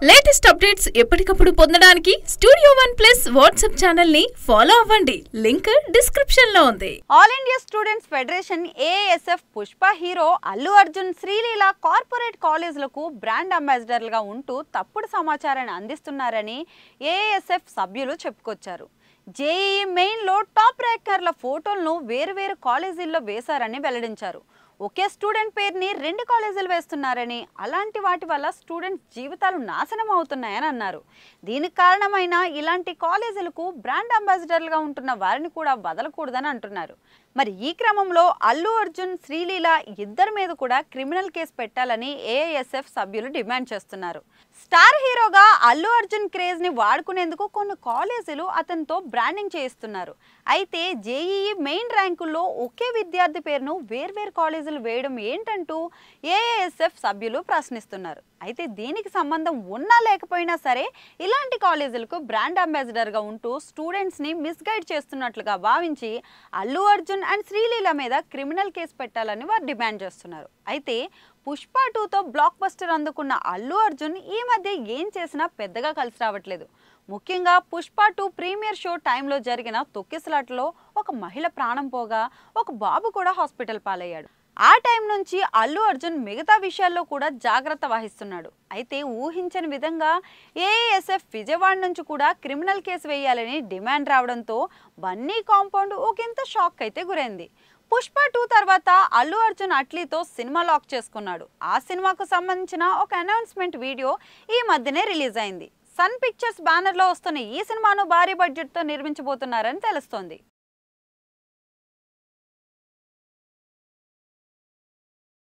Latest updates ఎప్పటికప్పుడు పొందడానికి studio one plus WhatsApp channel ని ఫాలో అవ్వండి. లింక్ డిస్క్రిప్షన్ లో ఉంది. All India students federation ASF Pushpa hero Allu Arjun Sreeleela corporate కాలేజీలకు బ్రాండ్ అంబాసిడర్లుగా ఉంటూ తప్పుడు సమాచారాన్ని అందిస్తున్నారని ఏఎస్ఎఫ్ సభ్యులు చెప్పుకొచ్చారు. జేఈఈ మెయిన్లో టాప్ ర్యాంకర్ల ఫోటోలను వేరువేరు కాలేజీల్లో వేశారని వెల్లడించారు. ఒకే స్టూడెంట్ పేరుని 2 కాలేజీలు వేస్తున్నారని, అలాంటి వాటి వల్ల స్టూడెంట్స్ జీవితాలు నాశనం అవుతున్నాయని అన్నారు. దీనికి కారణమైన ఇలాంటి కాలేజీలకు బ్రాండ్ అంబాసిడర్లుగా ఉంటున్న వారిని కూడా వదలకూడదని అంటున్నారు. మరి ఈ క్రమంలో అల్లు అర్జున్ శ్రీలీల ఇద్దరి మీద కూడా క్రిమినల్ కేసు పెట్టాలని ఏఐఎస్ఎఫ్ సభ్యులు డిమాండ్ చేస్తున్నారు. స్టార్ హీరోగా అల్లు అర్జున్ క్రేజ్ ని వాడుకునేందుకు కొన్ని కాలేజీలు అతనితో బ్రాండింగ్ చేయిస్తున్నారు. అయితే జేఈఈ మెయిన్ ర్యాంకుల్లో ఒకే విద్యార్థి పేరును వేర్వేరు కాలేజీలు వేయడం ఏంటంటూ ఏఐఎస్ఎఫ్ సభ్యులు ప్రశ్నిస్తున్నారు. అయితే దీనికి సంబంధం ఉన్నా లేకపోయినా సరే ఇలాంటి కాలేజీలకు బ్రాండ్ అంబాసిడర్గా ఉంటూ స్టూడెంట్స్ని మిస్గైడ్ చేస్తున్నట్లుగా భావించి అల్లు అర్జున్ అండ్ శ్రీలీల మీద క్రిమినల్ కేసు పెట్టాలని వారు డిమాండ్ చేస్తున్నారు. అయితే పుష్ప 2తో బ్లాక్ బస్టర్ అందుకున్న అల్లు అర్జున్ ఈ మధ్య ఏం చేసినా పెద్దగా కలిసి రావట్లేదు. ముఖ్యంగా పుష్ప 2 ప్రీమియర్ షో టైంలో జరిగిన తొక్కిసలాటలో ఒక మహిళ ప్రాణం పోగా ఒక బాబు కూడా హాస్పిటల్ పాలయ్యాడు. ఆ టైం నుంచి అల్లు అర్జున్ మిగతా విషయాల్లో కూడా జాగ్రత్త వహిస్తున్నాడు. అయితే ఊహించని విధంగా ఏఐఎస్ఎఫ్ విజయవాడ నుంచి కూడా క్రిమినల్ కేసు వేయాలని డిమాండ్ రావడంతో బన్నీ కాంపౌండ్ ఒకంత షాక్ అయితే గురైంది. పుష్ప 2 తర్వాత అల్లు అర్జున్ అట్లీతో సినిమా లాక్ చేసుకున్నాడు. ఆ సినిమాకు సంబంధించిన ఒక అనౌన్స్మెంట్ వీడియో ఈ మధ్యనే రిలీజ్ అయింది. సన్ పిక్చర్స్ బ్యానర్లో వస్తున్న ఈ సినిమాను భారీ బడ్జెట్తో నిర్మించబోతున్నారని తెలుస్తోంది.